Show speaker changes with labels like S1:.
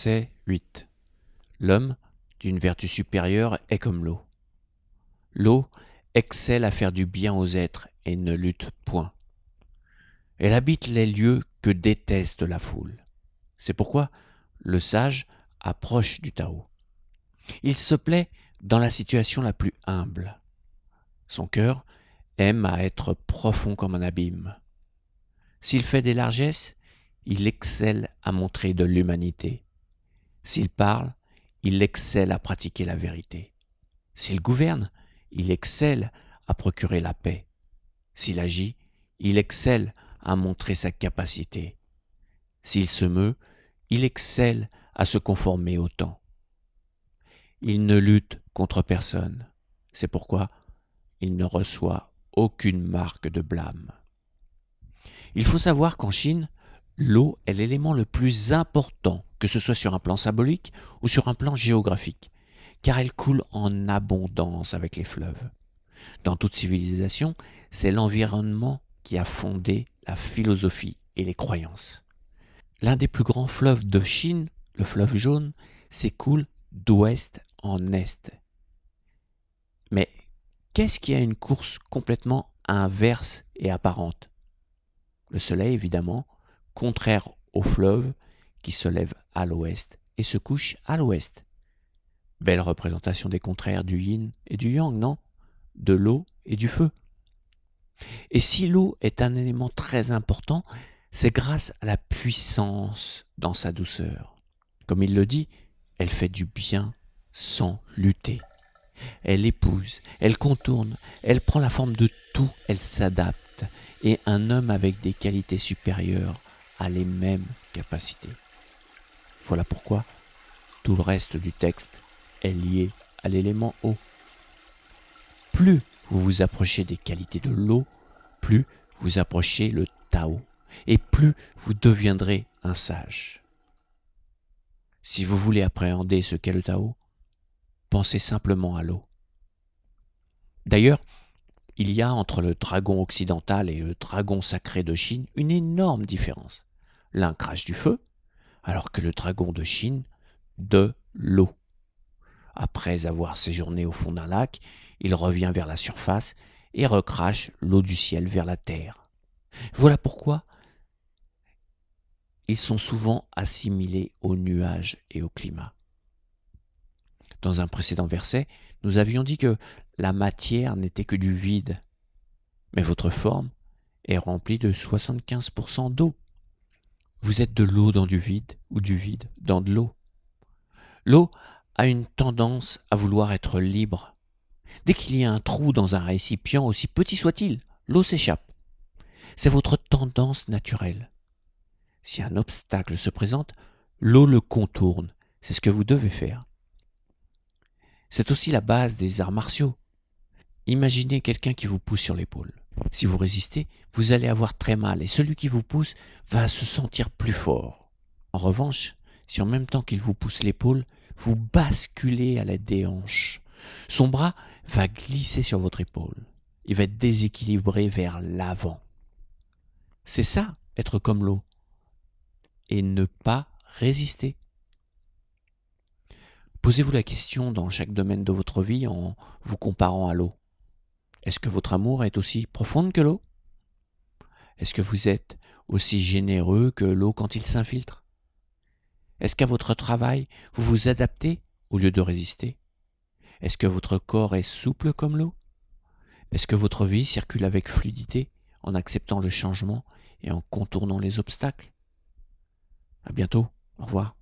S1: Verset 8. L'homme, d'une vertu supérieure, est comme l'eau. L'eau excelle à faire du bien aux êtres et ne lutte point. Elle habite les lieux que déteste la foule. C'est pourquoi le sage approche du Tao. Il se plaît dans la situation la plus humble. Son cœur aime à être profond comme un abîme. S'il fait des largesses, il excelle à montrer de l'humanité. S'il parle, il excelle à pratiquer la vérité. S'il gouverne, il excelle à procurer la paix. S'il agit, il excelle à montrer sa capacité. S'il se meut, il excelle à se conformer au temps. Il ne lutte contre personne. C'est pourquoi il ne reçoit aucune marque de blâme. Il faut savoir qu'en Chine, l'eau est l'élément le plus important, que ce soit sur un plan symbolique ou sur un plan géographique, car elle coule en abondance avec les fleuves. Dans toute civilisation, c'est l'environnement qui a fondé la philosophie et les croyances. L'un des plus grands fleuves de Chine, le fleuve Jaune, s'écoule d'ouest en est. Mais qu'est-ce qui a une course complètement inverse et apparente? Le soleil, évidemment, contraire au fleuve qui se lève à l'ouest et se couche à l'ouest. Belle représentation des contraires du yin et du yang, non? De l'eau et du feu. Et si l'eau est un élément très important, c'est grâce à la puissance dans sa douceur. Comme il le dit, elle fait du bien sans lutter. Elle épouse, elle contourne, elle prend la forme de tout, elle s'adapte. Et un homme avec des qualités supérieures a les mêmes capacités. Voilà pourquoi tout le reste du texte est lié à l'élément eau. Plus vous vous approchez des qualités de l'eau, plus vous approchez le Tao, et plus vous deviendrez un sage. Si vous voulez appréhender ce qu'est le Tao, pensez simplement à l'eau. D'ailleurs, il y a entre le dragon occidental et le dragon sacré de Chine une énorme différence. L'un crache du feu, alors que le dragon de Chine, de l'eau. Après avoir séjourné au fond d'un lac, il revient vers la surface et recrache l'eau du ciel vers la terre. Voilà pourquoi ils sont souvent assimilés aux nuages et au climat. Dans un précédent verset, nous avions dit que la matière n'était que du vide, mais votre forme est remplie de 75% d'eau. Vous êtes de l'eau dans du vide ou du vide dans de l'eau. L'eau a une tendance à vouloir être libre. Dès qu'il y a un trou dans un récipient, aussi petit soit-il, l'eau s'échappe. C'est votre tendance naturelle. Si un obstacle se présente, l'eau le contourne. C'est ce que vous devez faire. C'est aussi la base des arts martiaux. Imaginez quelqu'un qui vous pousse sur l'épaule. Si vous résistez, vous allez avoir très mal et celui qui vous pousse va se sentir plus fort. En revanche, si en même temps qu'il vous pousse l'épaule, vous basculez à l'aide des hanches, son bras va glisser sur votre épaule. Il va être déséquilibré vers l'avant. C'est ça, être comme l'eau. Et ne pas résister. Posez-vous la question dans chaque domaine de votre vie en vous comparant à l'eau. Est-ce que votre amour est aussi profond que l'eau? Est-ce que vous êtes aussi généreux que l'eau quand il s'infiltre? Est-ce qu'à votre travail, vous vous adaptez au lieu de résister? Est-ce que votre corps est souple comme l'eau? Est-ce que votre vie circule avec fluidité en acceptant le changement et en contournant les obstacles? À bientôt, au revoir.